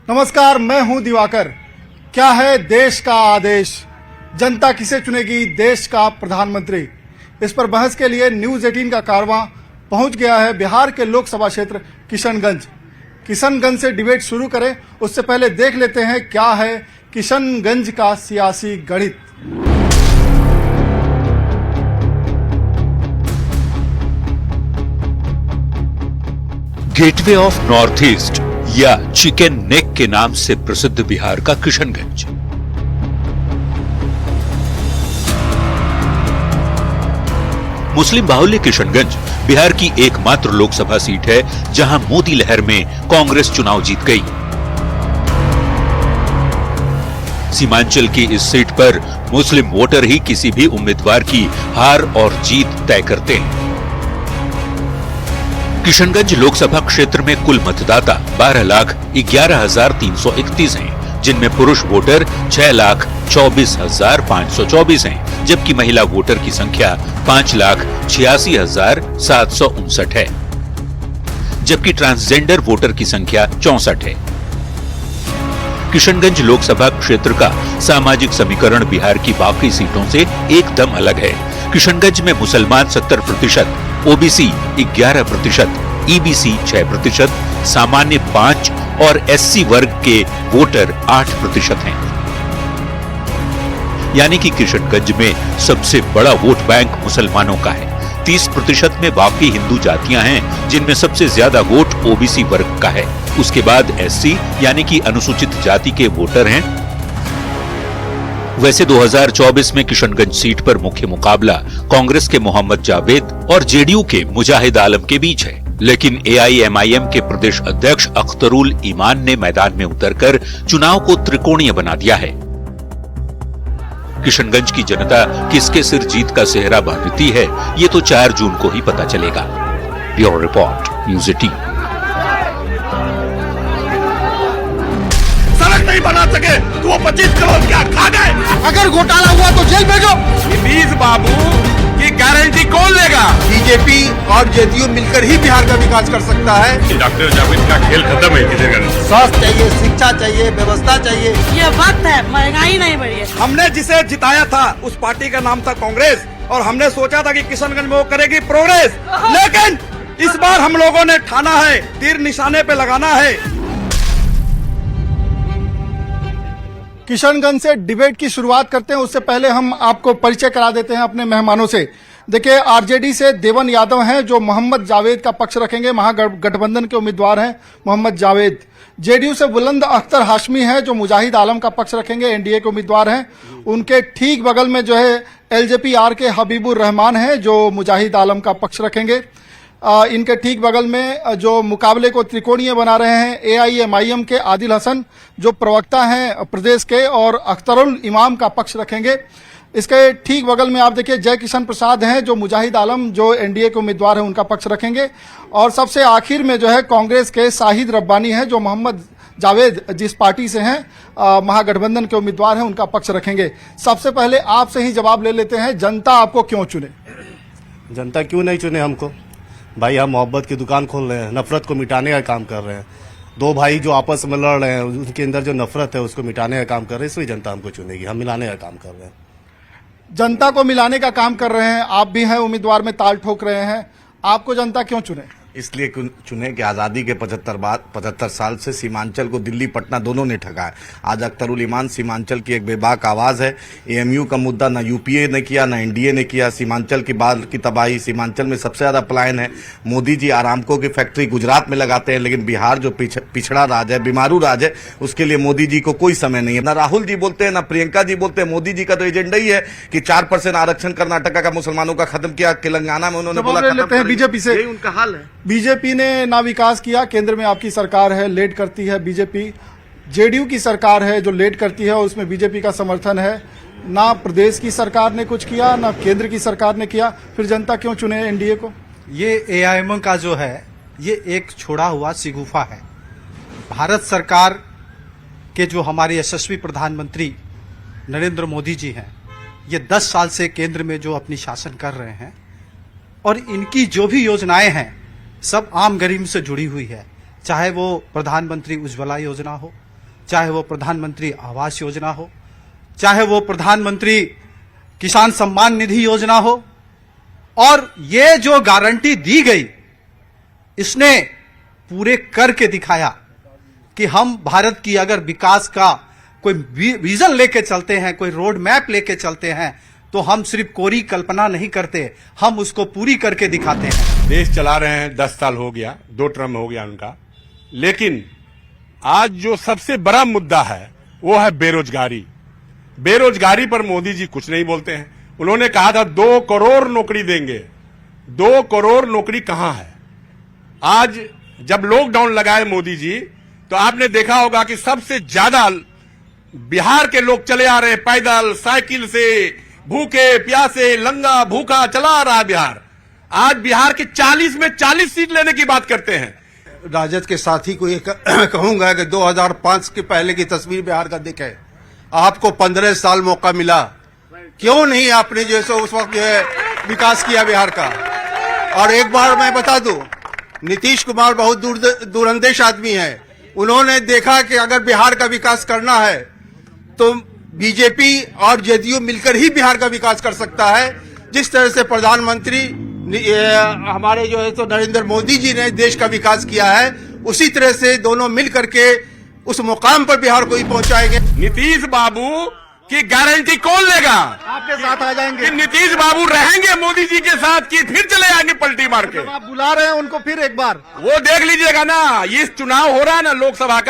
नमस्कार, मैं हूं दिवाकर। क्या है देश का आदेश? जनता किसे चुनेगी देश का प्रधानमंत्री? इस पर बहस के लिए न्यूज 18 का कारवां पहुंच गया है बिहार के लोकसभा क्षेत्र किशनगंज से डिबेट शुरू करें उससे पहले देख लेते हैं क्या है किशनगंज का सियासी गणित। गेटवे ऑफ नॉर्थ ईस्ट या चिकन नेक के नाम से प्रसिद्ध बिहार का किशनगंज मुस्लिम बाहुल्य किशनगंज बिहार की एकमात्र लोकसभा सीट है जहां मोदी लहर में कांग्रेस चुनाव जीत गई। सीमांचल की इस सीट पर मुस्लिम वोटर ही किसी भी उम्मीदवार की हार और जीत तय करते हैं। किशनगंज लोकसभा क्षेत्र में कुल मतदाता 12,11,331 हैं, जिनमें पुरुष वोटर 6,24,524 हैं, जबकि महिला वोटर की संख्या 5,86,759 है, जबकि ट्रांसजेंडर वोटर की संख्या 64 है। किशनगंज लोकसभा क्षेत्र का सामाजिक समीकरण बिहार की बाकी सीटों से एकदम अलग है। किशनगंज में मुसलमान 70%, ओबीसी 11%, ईबीसी 6%, सामान्य 5% और एससी वर्ग के वोटर 8% हैं। यानी कि किशनगंज में सबसे बड़ा वोट बैंक मुसलमानों का है। 30% में बाकी हिंदू जातियां हैं, जिनमें सबसे ज्यादा वोट ओबीसी वर्ग का है। उसके बाद एससी यानी कि अनुसूचित जाति के वोटर हैं। वैसे 2024 में किशनगंज सीट पर मुख्य मुकाबला कांग्रेस के मोहम्मद जावेद और जेडीयू के मुजाहिद आलम के बीच है, लेकिन एआईएमआईएम के प्रदेश अध्यक्ष अख्तरुल ईमान ने मैदान में उतरकर चुनाव को त्रिकोणीय बना दिया है। किशनगंज की जनता किसके सिर जीत का सेहरा बांधती है, ये तो 4 जून को ही पता चलेगा। Bureau report, news 18। सड़क नहीं बना सके तो वो 25 करोड़ क्या खा गए? अगर घोटाला हुआ तो जेल भेजो। नीतीश बाबू की गारंटी कौन लेगा? बीजेपी और जेडीयू मिलकर ही बिहार का विकास कर सकता है। डॉक्टर जावेद का खेल खत्म है। स्वास्थ्य चाहिए, शिक्षा चाहिए, व्यवस्था चाहिए। ये वक्त है, महंगाई नहीं बढ़ी है। हमने जिसे जिताया था उस पार्टी का नाम था कांग्रेस, और हमने सोचा था कि किशनगंज में वो करेगी प्रोग्रेस, लेकिन इस बार हम लोगों ने ठाना है, तीर निशाने पे लगाना है। किशनगंज से डिबेट की शुरुआत करते हैं उससे पहले हम आपको परिचय करा देते हैं अपने मेहमानों से। देखिए, आरजेडी से देवन यादव हैं जो मोहम्मद जावेद का पक्ष रखेंगे, महागठबंधन के उम्मीदवार हैं मोहम्मद जावेद। जेडीयू से बुलंद अख्तर हाशमी हैं जो मुजाहिद आलम का पक्ष रखेंगे, एनडीए के उम्मीदवार हैं। उनके ठीक बगल में जो है एलजेपी आर के हबीबुर रहमान हैं जो मुजाहिद आलम का पक्ष रखेंगे। इनके ठीक बगल में जो मुकाबले को त्रिकोणीय बना रहे हैं एआईएमआईएम के आदिल हसन जो प्रवक्ता हैं प्रदेश के, और अख्तरुल इमाम का पक्ष रखेंगे। इसके ठीक बगल में आप देखिए जय किशन प्रसाद हैं जो मुजाहिद आलम जो एनडीए के उम्मीदवार हैं उनका पक्ष रखेंगे। और सबसे आखिर में जो है कांग्रेस के शाहिद रब्बानी हैं जो मोहम्मद जावेद जिस पार्टी से हैं महागठबंधन के उम्मीदवार हैं उनका पक्ष रखेंगे। सबसे पहले आपसे ही जवाब ले लेते हैं, जनता आपको क्यों चुने? जनता क्यों नहीं चुने हमको? भाई, हम मोहब्बत की दुकान खोल रहे हैं, नफरत को मिटाने का काम कर रहे हैं। दो भाई जो आपस में लड़ रहे हैं उनके अंदर जो नफरत है उसको मिटाने का काम कर रहे हैं, इसलिए जनता हमको चुनेगी। हम मिलाने का काम कर रहे हैं। जनता को मिलाने का काम कर रहे हैं, आप भी हैं उम्मीदवार में ताल ठोक रहे हैं, आपको जनता क्यों चुने? इसलिए चुने कि आज़ादी के 75 साल से सीमांचल को दिल्ली पटना दोनों ने ठगा है। आज अख्तरुल ईमान सीमांचल की एक बेबाक आवाज़ है। एएमयू का मुद्दा ना यूपीए ने किया ना एनडीए ने किया। सीमांचल की बाल की तबाही, सीमांचल में सबसे ज़्यादा पलायन है। मोदी जी आरामको की फैक्ट्री गुजरात में लगाते हैं, लेकिन बिहार जो पिछड़ा राज्य है, बीमारू राज्य है, उसके लिए मोदी जी को कोई समय नहीं है। ना राहुल जी बोलते हैं ना प्रियंका जी बोलते हैं। मोदी जी का तो एजेंडा ही है कि 4% आरक्षण कर्नाटका का मुसलमानों का खत्म किया। तेलंगाना में उन्होंने बोला बीजेपी से, यही उनका हाल है। बीजेपी ने ना विकास किया, केंद्र में आपकी सरकार है, लेट करती है बीजेपी। जेडीयू की सरकार है जो लेट करती है, उसमें बीजेपी का समर्थन है। ना प्रदेश की सरकार ने कुछ किया ना केंद्र की सरकार ने किया, फिर जनता क्यों चुने एनडीए को? ये एआईएम का जो है ये एक छोड़ा हुआ शिगुफा है। भारत सरकार के जो हमारे यशस्वी प्रधानमंत्री नरेंद्र मोदी जी हैं, ये 10 साल से केंद्र में जो अपनी शासन कर रहे हैं, और इनकी जो भी योजनाएं हैं सब आम गरीब से जुड़ी हुई है। चाहे वो प्रधानमंत्री उज्ज्वला योजना हो, चाहे वो प्रधानमंत्री आवास योजना हो, चाहे वो प्रधानमंत्री किसान सम्मान निधि योजना हो, और ये जो गारंटी दी गई इसने पूरे करके दिखाया कि हम भारत की अगर विकास का कोई विजन लेके चलते हैं, कोई रोड मैप लेके चलते हैं, तो हम सिर्फ कोरी कल्पना नहीं करते, हम उसको पूरी करके दिखाते हैं। देश चला रहे हैं 10 साल हो गया, 2 टर्म हो गया उनका, लेकिन आज जो सबसे बड़ा मुद्दा है वो है बेरोजगारी। बेरोजगारी पर मोदी जी कुछ नहीं बोलते हैं। उन्होंने कहा था 2 करोड़ नौकरी देंगे। 2 करोड़ नौकरी कहां है? आज जब लॉकडाउन लगाए मोदी जी, तो आपने देखा होगा कि सबसे ज्यादा बिहार के लोग चले आ रहे हैं पैदल, साइकिल से, भूखे प्यासे, लंगा भूखा चला आ रहा है बिहार। आज बिहार के 40 में 40 सीट लेने की बात करते हैं। राजद के साथी को ये कहूंगा कि 2005 के पहले की तस्वीर बिहार का दिखे। आपको 15 साल मौका मिला, क्यों नहीं आपने जो है उस वक्त जो है विकास किया बिहार का? और एक बार मैं बता दूं, नीतीश कुमार बहुत दूरंदेश आदमी है। उन्होंने देखा कि अगर बिहार का विकास करना है तो बीजेपी और जेडीयू मिलकर ही बिहार का विकास कर सकता है। जिस तरह से प्रधानमंत्री हमारे जो है तो नरेंद्र मोदी जी ने देश का विकास किया है, उसी तरह से दोनों मिल करके उस मुकाम पर बिहार को ही पहुंचाएंगे। नीतीश बाबू की गारंटी कौन लेगा? आपके साथ आ जाएंगे। कि नीतीश बाबू रहेंगे मोदी जी के साथ कि फिर चले आएंगे पलटी मार के? आप बुला रहे हैं उनको फिर एक बार, वो देख लीजिएगा ना। ये चुनाव हो रहा है ना लोकसभा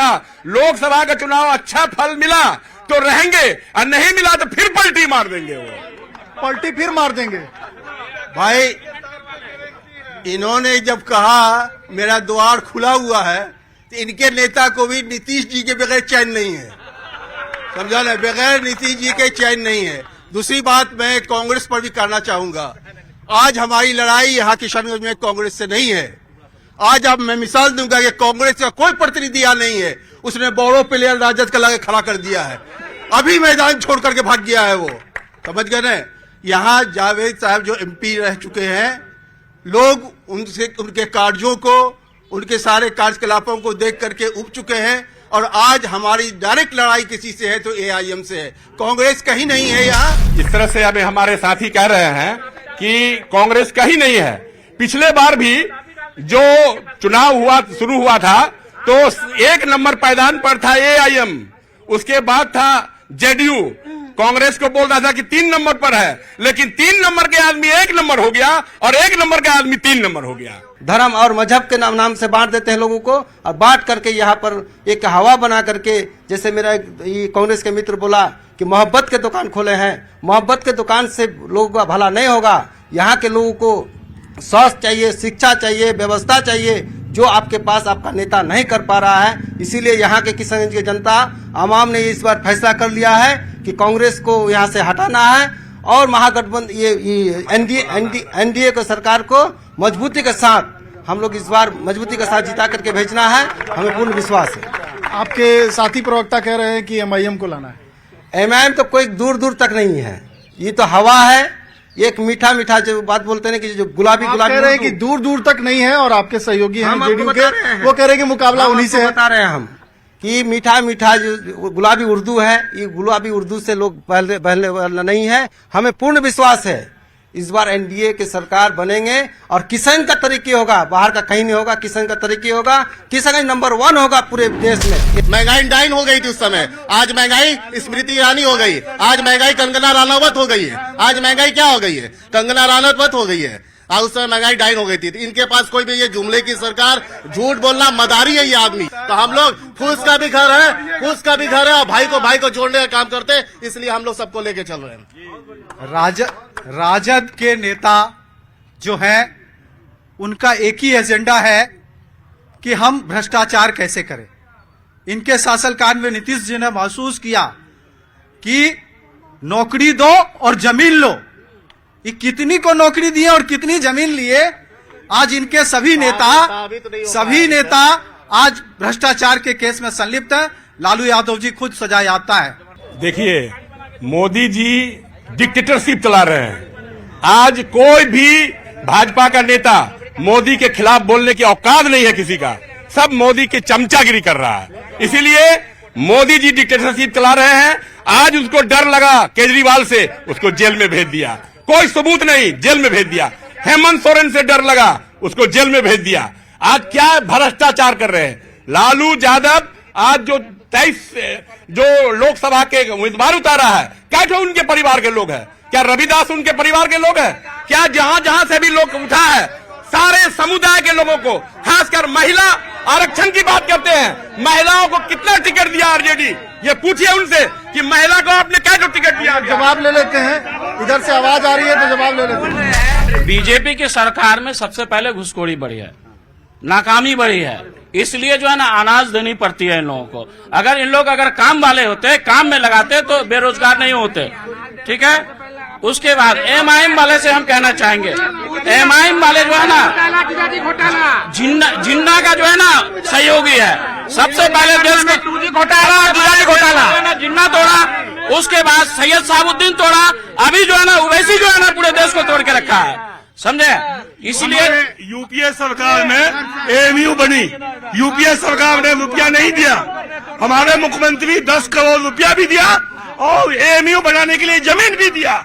का चुनाव अच्छा फल मिला तो रहेंगे, और नहीं मिला तो फिर पलटी मार देंगे। वो पलटी फिर मार देंगे। भाई, इन्होंने जब कहा मेरा द्वार खुला हुआ है, तो इनके नेता को भी नीतीश जी के बगैर चैन नहीं है। समझा ना? बगैर नीतीश जी के चैन नहीं है। दूसरी बात मैं कांग्रेस पर भी करना चाहूंगा। आज हमारी लड़ाई यहाँ किशनगंज में कांग्रेस से नहीं है। आज अब मैं मिसाल दूंगा कि कांग्रेस का कोई प्रतिनिधि यहाँ नहीं है। उसने बोरो प्लेयर राजद का लाके खड़ा कर दिया है, अभी मैदान छोड़ करके भाग गया है वो। समझ गए ना? यहाँ जावेद साहब जो एमपी रह चुके हैं, लोग उनसे उनके कार्यों को, उनके सारे कार्यकलापों को देख करके उब चुके हैं। और आज हमारी डायरेक्ट लड़ाई किसी से है तो एआईएम से है, कांग्रेस कहीं नहीं है यहाँ। इस तरह से अभी हमारे साथी कह रहे हैं कि कांग्रेस कहीं नहीं है। पिछले बार भी जो चुनाव शुरू हुआ था तो 1 नंबर पायदान पर था एआईएम, उसके बाद था जेडीयू। कांग्रेस को बोल रहा था कि 3 नंबर पर है, लेकिन 3 नंबर के आदमी 1 नंबर हो गया और 1 नंबर का आदमी 3 नंबर हो गया। धर्म और मजहब के नाम से बांट देते हैं लोगों को, और बांट करके यहाँ पर एक हवा बना करके, जैसे मेरा कांग्रेस के मित्र बोला कि मोहब्बत के दुकान खोले हैं। मोहब्बत के दुकान से लोगों का भला नहीं होगा। यहाँ के लोगों को स्वास्थ्य चाहिए, शिक्षा चाहिए, व्यवस्था चाहिए, जो आपके पास आपका नेता नहीं कर पा रहा है। इसीलिए यहाँ के किशनगंज की जनता आवाम ने इस बार फैसला कर लिया है कि कांग्रेस को यहाँ से हटाना है और महागठबंधन ये एनडीए को सरकार को मजबूती के साथ हम लोग इस बार मजबूती के साथ जिता करके भेजना है। हमें पूर्ण विश्वास है। आपके साथी प्रवक्ता कह रहे हैं कि एमआईएम को लाना है। एमआईएम तो कोई दूर दूर तक नहीं है, ये तो हवा है। एक मीठा मीठा जो बात बोलते हैं कि जो गुलाबी कह रहे हैं कि दूर दूर तक नहीं है, और आपके सहयोगी हैं जेडीयू के, वो कह रहे हैं कि मुकाबला उन्हीं से है। बता रहे हैं हम कि मीठा मीठा जो गुलाबी उर्दू है, ये गुलाबी उर्दू से लोग पहले वाला नहीं है। हमें पूर्ण विश्वास है इस बार एनडीए की सरकार बनेंगे और किशन का तरीके होगा, बाहर का कहीं नहीं होगा, किशन का तरीके होगा। किशनगंज नंबर 1 होगा पूरे देश में। महंगाई डाइन हो गई थी उस समय, आज महंगाई स्मृति ईरानी हो गई, आज महंगाई कंगना राणावत हो गई है। आज महंगाई क्या हो गई है? कंगना राणावत हो गई है। आज उस समय महंगाई डाइन हो गई थी। इनके पास कोई भी ये जुमले की सरकार, झूठ बोलना मदारी है ये आदमी। तो हम लोग फूस का भी घर है और भाई को जोड़ने का काम करते हैं, इसलिए हम लोग सबको लेके चल रहे हैं। राजद के नेता जो हैं, उनका एक ही एजेंडा है कि हम भ्रष्टाचार कैसे करें। इनके शासनकाल में नीतीश जी ने महसूस किया कि नौकरी दो और जमीन लो। ये कितनी को नौकरी दिए और कितनी जमीन लिए, आज इनके सभी नेता आज भ्रष्टाचार के केस में संलिप्त है। लालू यादव जी खुद सजा याफ्ता है। देखिए, मोदी जी डिक्टेटरशिप चला रहे हैं। आज कोई भी भाजपा का नेता मोदी के खिलाफ बोलने की औकात नहीं है किसी का। सब मोदी की चमचागिरी कर रहा है। इसीलिए मोदी जी डिक्टेटरशिप चला रहे हैं। आज उसको डर लगा केजरीवाल से, उसको जेल में भेज दिया। कोई सबूत नहीं, जेल में भेज दिया। हेमंत सोरेन से डर लगा, उसको जेल में भेज दिया। आज क्या भ्रष्टाचार कर रहे हैं लालू यादव। आज जो 23 जो लोकसभा के उम्मीदवार उतारा है, क्या जो उनके परिवार के लोग हैं? क्या रविदास उनके परिवार के लोग हैं? क्या जहां जहां से भी लोग उठा है, सारे समुदाय के लोगों को, खासकर महिला आरक्षण की बात करते हैं। महिलाओं को कितना टिकट दिया आरजेडी? ये पूछिए उनसे कि महिला को आपने क्या जो टिकट दिया। जवाब ले लेते हैं, इधर से आवाज आ रही है तो जवाब ले लेते हैं। बीजेपी की सरकार में सबसे पहले घुसखोरी बढ़ी है, नाकामी बढ़ी है, इसलिए जो है ना अनाज देनी पड़ती है इन लोगों को। अगर इन लोग अगर काम वाले होते, काम में लगाते तो बेरोजगार नहीं होते। ठीक है। उसके बाद एमआईएम वाले से हम कहना चाहेंगे, एमआईएम वाले जो है ना जिन्ना का जो है ना सहयोगी है। सबसे पहले देश में घोटाला जिन्ना तोड़ा, उसके बाद सैयद साहबुद्दीन तोड़ा, अभी जो है ना ओवैसी जो है ना पूरे देश को तोड़ के रखा है, समझे। इसलिए यूपीए सरकार में एएमयू बनी, यूपीए सरकार ने रुपया नहीं दिया। हमारे मुख्यमंत्री 10 करोड़ रुपया भी दिया और एएमयू बनाने के लिए जमीन भी दिया।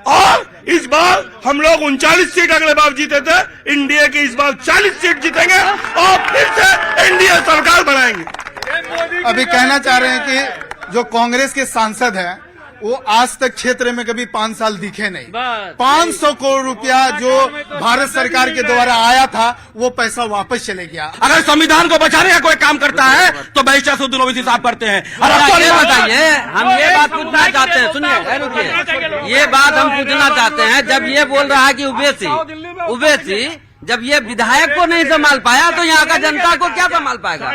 और इस बार हम लोग 39 सीट अगले बार जीते थे, इंडिया की इस बार 40 सीट जीतेंगे और फिर से इंडिया सरकार बनाएंगे। अभी कहना चाह रहे हैं कि जो कांग्रेस के सांसद हैं वो आज तक क्षेत्र में कभी 5 साल दिखे नहीं। 500 करोड़ रुपया जो भारत सरकार के द्वारा आया था वो पैसा वापस चले गया। अगर संविधान को बचाने का कोई काम करता है तो बैरिस्टर सुदीन ओवैसी साहब करते हैं। और आपको ये बताइए, हम ये बात पूछना चाहते हैं, सुनिए रुकिए, ये बात हम पूछना चाहते हैं। जब ये बोल रहा है कि ओवैसी जब ये विधायक को नहीं संभाल पाया तो यहाँ का जनता को क्या संभाल पाएगा?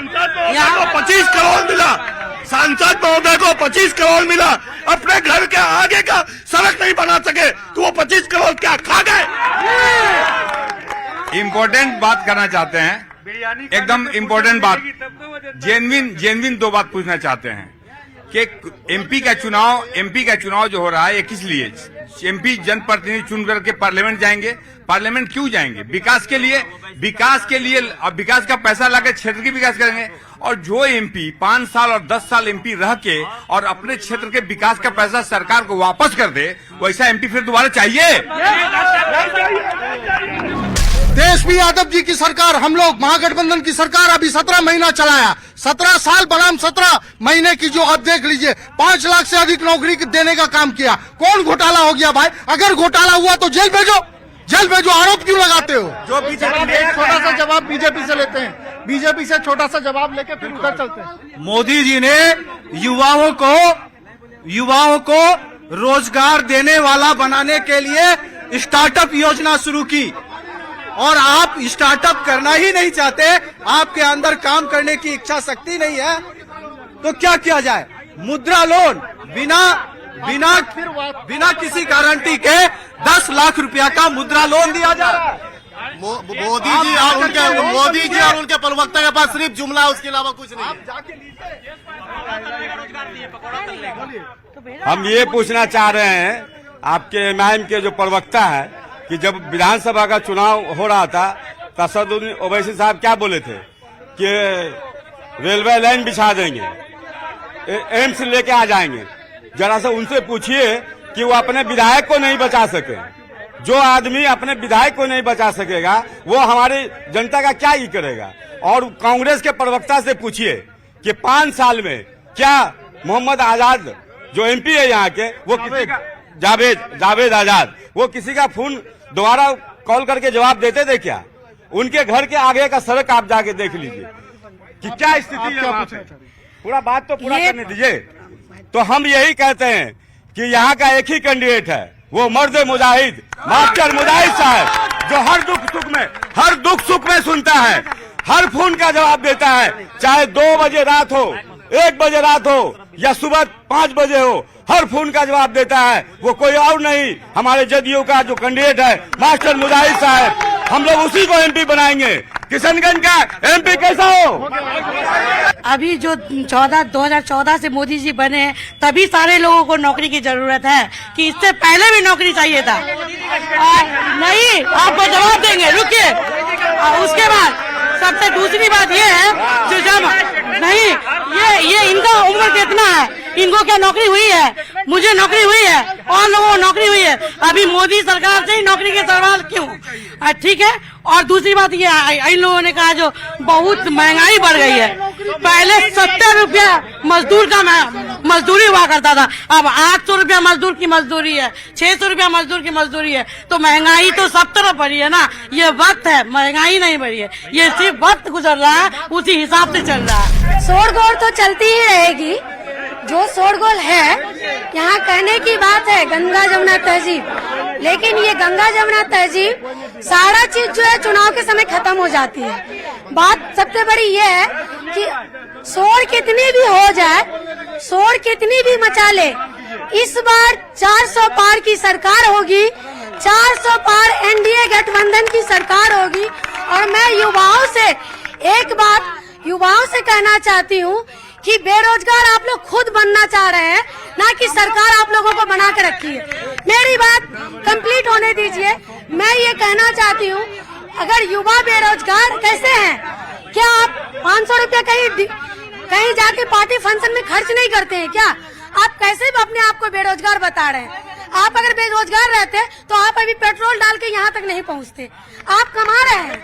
यहाँ 25 करोड़ मिला, सांसद महोदय को 25 करोड़ मिला, अपने घर के आगे का सड़क नहीं बना सके तो वो 25 करोड़ क्या खा गए? इम्पोर्टेंट बात करना चाहते हैं, एकदम इम्पोर्टेंट बात, जेन्युइन 2 बात पूछना चाहते हैं कि एमपी का चुनाव जो हो रहा है ये किस लिए? एमपी जनप्रतिनिधि चुन करके पार्लियामेंट जाएंगे। पार्लियामेंट क्यों जाएंगे? विकास के लिए, और विकास का पैसा लाकर क्षेत्र की विकास करेंगे। और जो एमपी 5 साल और 10 साल एमपी रह के और अपने क्षेत्र के विकास का पैसा सरकार को वापस कर दे, वैसा एमपी फिर दोबारा चाहिए? तेजस्वी यादव जी की सरकार, हम लोग महागठबंधन की सरकार अभी 17 महीना चलाया, 17 साल बनाम 17 महीने की जो अब देख लीजिए 5 लाख से अधिक नौकरी देने का काम किया। कौन घोटाला हो गया भाई? अगर घोटाला हुआ तो जेल भेजो, आरोप क्यों लगाते हो? जो बीजेपी, छोटा सा जवाब बीजेपी से लेते हैं, बीजेपी से छोटा सा जवाब लेके फिर उधर चलते हैं। मोदी जी ने युवाओं को रोजगार देने वाला बनाने के लिए स्टार्टअप योजना शुरू की और आप स्टार्टअप करना ही नहीं चाहते, आपके अंदर काम करने की इच्छा शक्ति नहीं है, तो क्या किया जाए? मुद्रा लोन बिना किसी गारंटी के 10 लाख रुपया का मुद्रा लोन दिया जाए। मोदी जी और उनके प्रवक्ता के पास सिर्फ जुमला, उसके अलावा कुछ नहीं। हम ये पूछना चाह रहे हैं आपके एमआईएम के जो प्रवक्ता है कि जब विधानसभा का चुनाव हो रहा था तब असदुद्दीन ओवैसी साहब क्या बोले थे कि रेलवे लाइन बिछा देंगे, एम्स लेके आ जाएंगे। जरा सा उनसे पूछिए कि वो अपने विधायक को नहीं बचा सके। जो आदमी अपने विधायक को नहीं बचा सकेगा वो हमारी जनता का क्या ही करेगा? और कांग्रेस के प्रवक्ता से पूछिए कि 5 साल में क्या मोहम्मद आजाद जो एमपी है यहाँ के, वो जावेद आजाद, वो किसी का फोन दोबारा कॉल करके जवाब देते थे क्या? उनके घर के आगे का सड़क आप जाके देख लीजिए कि क्या स्थिति है वहाँ पे। पूरा बात तो पूरा करने दीजिए। तो हम यही कहते हैं कि यहाँ का एक ही कैंडिडेट है, वो मर्द मुजाहिद मास्टर मुजाहिद साहब, जो हर दुख सुख में सुनता है, हर फोन का जवाब देता है, चाहे 2 बजे रात हो, 1 बजे रात हो या सुबह 5 बजे हो, हर फोन का जवाब देता है। वो कोई और नहीं, हमारे जदयू का जो कैंडिडेट है मास्टर मुजाहिद साहब, हम लोग उसी को एमपी बनाएंगे। किशनगंज का एमपी कैसा हो? अभी जो 2014 से मोदी जी बने हैं, तभी सारे लोगों को नौकरी की जरूरत है कि इससे पहले भी नौकरी चाहिए था। नहीं, आपको जवाब देंगे, रुकिए। उसके बाद सबसे दूसरी बात ये है, जो जब नहीं, ये इनका उम्र कितना है, इनको क्या नौकरी हुई है? मुझे नौकरी हुई है और लोगों को नौकरी हुई है। अभी मोदी सरकार से ही नौकरी के सवाल क्यों? ठीक है। और दूसरी बात ये इन लोगों ने कहा जो बहुत महंगाई बढ़ गई है। पहले 70 रुपया मजदूर का मजदूरी हुआ करता था, अब 800 रुपया मजदूर की मजदूरी है, 600 रुपया मजदूर की मजदूरी है। तो महंगाई तो सब तरफ बढ़ी है ना, ये वक्त है, महंगाई नहीं बढ़ी है, ये सिर्फ वक्त गुजर रहा है, उसी हिसाब से चल रहा है। शोरगोल तो चलती ही रहेगी, जो शोरगोल है यहाँ कहने की बात है गंगा जमुना तहजीब, लेकिन ये गंगा जमुना तहजीब सारा चीज जो है चुनाव के समय खत्म हो जाती है। बात सबसे बड़ी ये है कि शोर कितनी भी हो जाए, शोर कितनी भी मचा ले, इस बार 400 पार की सरकार होगी, 400 पार एनडीए गठबंधन की सरकार होगी। और मैं युवाओं से कहना चाहती हूँ कि बेरोजगार आप लोग खुद बनना चाह रहे हैं, ना कि सरकार आप लोगों को बना के रखी है। मेरी बात कंप्लीट होने दीजिए। मैं ये कहना चाहती हूँ, अगर युवा बेरोजगार कैसे हैं, क्या आप 500 रुपया कहीं जाके पार्टी फंक्शन में खर्च नहीं करते हैं क्या? आप कैसे अपने आप को बेरोजगार बता रहे हैं? आप अगर बेरोजगार रहते तो आप अभी पेट्रोल डाल के यहाँ तक नहीं पहुँचते। आप कमा रहे हैं।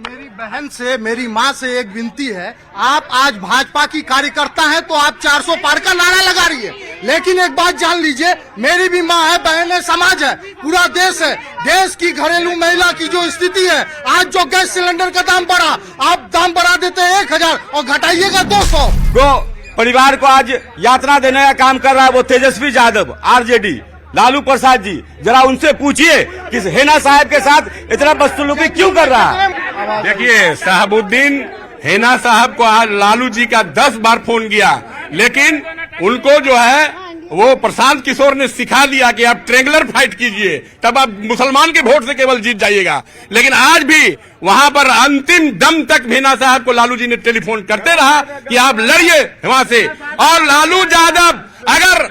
मेरी बहन से, मेरी माँ से एक विनती है, आप आज भाजपा की कार्यकर्ता हैं तो आप 400 पार का नारा लगा रही है, लेकिन एक बात जान लीजिए, मेरी भी माँ है, बहन है, समाज है, पूरा देश है। देश की घरेलू महिला की जो स्थिति है, आज जो गैस सिलेंडर का दाम बढ़ा, आप दाम बढ़ा देते हैं 1000 और घटाइएगा 200। जो परिवार को आज यातना देने का काम कर रहा है वो तेजस्वी यादव, आरजेडी, लालू प्रसाद जी, जरा उनसे पूछिए कि हेना साहब के साथ इतना बदसलूकी क्यों कर रहा है। देखिए, साहबुद्दीन हेना साहब को आज लालू जी का 10 बार फोन किया, लेकिन उनको जो है वो प्रशांत किशोर ने सिखा दिया कि आप ट्रेंगुलर फाइट कीजिए, तब आप मुसलमान के वोट से केवल जीत जाइएगा। लेकिन आज भी वहां पर अंतिम दम तक हेना साहब को लालू जी ने टेलीफोन करते रहा कि आप लड़िए वहां से। और लालू यादव अगर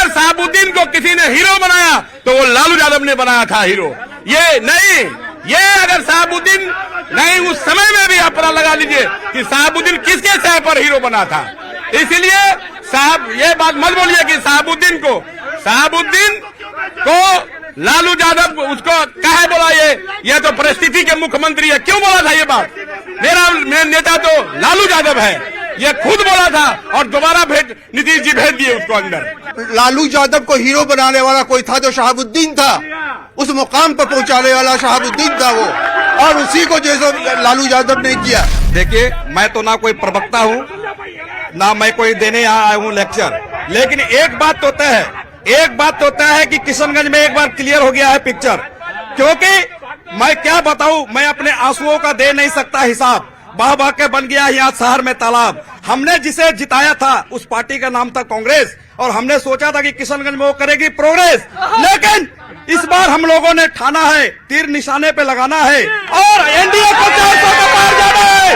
साहबुद्दीन को किसी ने हीरो बनाया तो वो लालू यादव ने बनाया था हीरो। ये अगर साहबुद्दीन नहीं, उस समय में भी आप पता लगा लीजिए कि साहबुद्दीन किसके सह पर हीरो बना था। इसलिए साहब ये बात मत बोलिए कि साहबुद्दीन को लालू यादव उसको कहे बोला, ये तो परिस्थिति के मुख्यमंत्री है, क्यों बोला था ये बात? मेरा नेता तो लालू यादव है, ये खुद बोला था और दोबारा नीतीश जी भेज दिए उसको अंदर। लालू यादव को हीरो बनाने वाला कोई था तो शहाबुद्दीन था, उस मुकाम पर पहुंचाने वाला शहाबुद्दीन था वो, और उसी को जैसे लालू यादव ने किया। देखिए, मैं तो ना कोई प्रवक्ता हूँ, ना मैं कोई देने यहाँ आया हूँ लेक्चर, लेकिन एक बात तो तय है कि किशनगंज में एक बार क्लियर हो गया है पिक्चर। क्योंकि मैं क्या बताऊं, मैं अपने आंसुओं का दे नहीं सकता हिसाब। बह बह के बन गया यहाँ शहर में तालाब। हमने जिसे जिताया था उस पार्टी का नाम था कांग्रेस, और हमने सोचा था कि किशनगंज में वो करेगी प्रोग्रेस, लेकिन इस बार हम लोगों ने ठाना है, तीर निशाने पे लगाना है और एनडीए को 400 पे पार जाना है।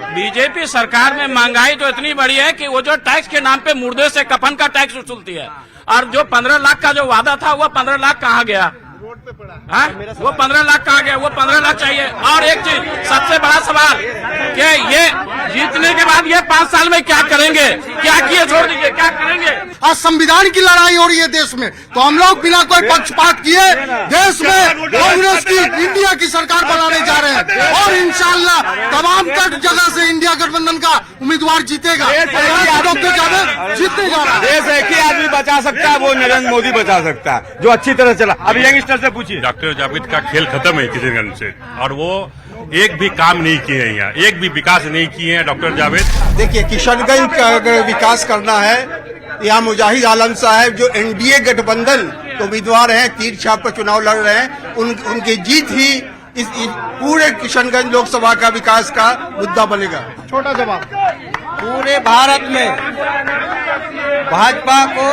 बीजेपी सरकार में महंगाई तो इतनी बड़ी है कि वो जो टैक्स के नाम पे मुर्दे से कफन का टैक्स वसूलती है, और जो 15 लाख का जो वादा था वो 15 लाख कहाँ गया? वो 15 लाख कहाँ गया? वो 15 लाख चाहिए। और एक चीज सबसे बड़ा सवाल कि ये जीतने के बाद ये 5 साल में क्या करेंगे? क्या किए छोड़ दीजिए, क्या करेंगे? आज संविधान की लड़ाई हो रही है देश में, तो हम लोग बिना कोई पक्षपात किए देश में कांग्रेस की इंडिया की सरकार बनाने जा रहे हैं, और इंशाल्लाह तमाम जगह से इंडिया गठबंधन का उम्मीदवार जीतेगा, जीतने जा रहा है। देश एक ही आदमी बचा सकता है, वो नरेंद्र मोदी बचा सकता है, जो अच्छी तरह चला। अभी यंगस्टर से पूछिए। डॉक्टर जावेद का खेल खत्म है किशनगंज से, और वो एक भी काम नहीं किए हैं, यहाँ एक भी विकास नहीं किए हैं डॉक्टर जावेद। देखिए, किशनगंज का अगर विकास करना है, यहाँ मुजाहिद आलम साहब जो एनडीए गठबंधन के उम्मीदवार हैं, तीर छाप पर चुनाव लड़ रहे हैं, उनकी जीत ही इस पूरे किशनगंज लोकसभा का विकास का मुद्दा बनेगा। छोटा जवाब। पूरे भारत में भाजपा को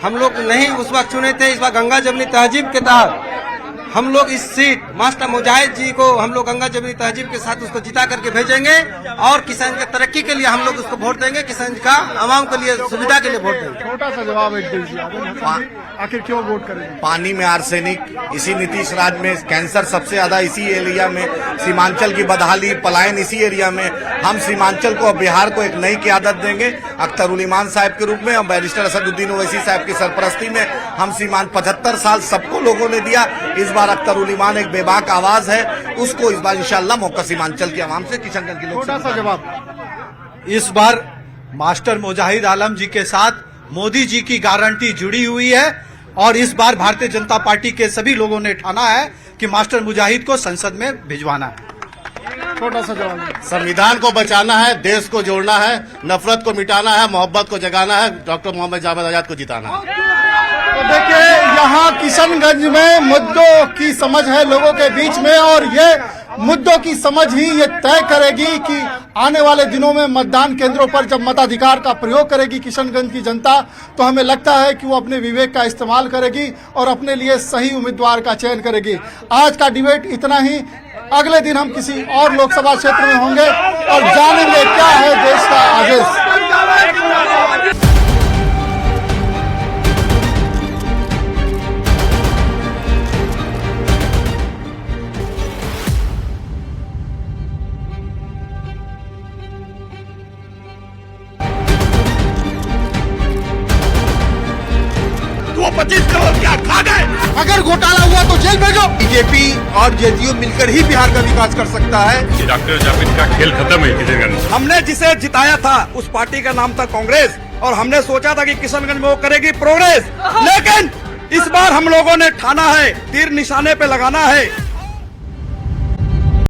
हम लोग नहीं उस वक्त चुने थे, इस बार गंगा जमुनी तहजीब के तहत हम लोग इस सीट मास्टर मुजाहिद जी को हम लोग गंगा जमुनी तहजीब के साथ उसको जिता करके भेजेंगे और किसान की तरक्की के लिए हम लोग उसको वोट देंगे, किसान का आवाम के लिए सुविधा के लिए वोट देंगे। छोटा सा जवाब एक दीजिए, आखिर क्यों वोट करेंगे? पानी में आर्सेनिक, इसी नीतीश राज में कैंसर सबसे ज्यादा इसी एरिया में, सीमांचल की बदहाली पलायन इसी एरिया में। हम सीमांचल को, बिहार को एक नई क़यादत देंगे अख्तरुल ईमान साहब के रूप में और बैरिस्टर असदुद्दीन ओवैसी साहब की सरपरस्ती में। हम सीमांत 75 साल सबको लोगों ने दिया, इस बार अख्तरुल ईमान एक बेबाक आवाज है, उसको इस बार इंशाल्लाह मौका सीमांचल की आवाम से, किशनगंज के लोग। छोटा सा जवाब, इस बार मास्टर मुजाहिद आलम जी के साथ मोदी जी की गारंटी जुड़ी हुई है और इस बार भारतीय जनता पार्टी के सभी लोगों ने ठाना है कि मास्टर मुजाहिद को संसद में भिजवाना है। छोटा सा जवाब, संविधान को बचाना है, देश को जोड़ना है, नफरत को मिटाना है, मोहब्बत को जगाना है, डॉक्टर मोहम्मद जावेद आजाद को जिताना है। तो देखिए यहाँ किशनगंज में मुद्दों की समझ है लोगों के बीच में और ये मुद्दों की समझ ही ये तय करेगी कि आने वाले दिनों में मतदान केंद्रों पर जब मताधिकार का प्रयोग करेगी किशनगंज की जनता, तो हमें लगता है कि वो अपने विवेक का इस्तेमाल करेगी और अपने लिए सही उम्मीदवार का चयन करेगी। आज का डिबेट इतना ही, अगले दिन हम किसी और लोकसभा क्षेत्र में होंगे और जानेंगे क्या है देश का आदेश। अगर घोटाला हुआ तो जेल भेजो। बीजेपी और जेडीयू मिलकर ही बिहार का विकास कर सकता है। डॉक्टर जावेद का खेल खत्म है किशनगंज। हमने जिसे जिताया था उस पार्टी का नाम था कांग्रेस और हमने सोचा था कि किशनगंज में वो करेगी प्रोग्रेस, लेकिन इस बार हम लोगों ने ठाना है, तीर निशाने पे लगाना है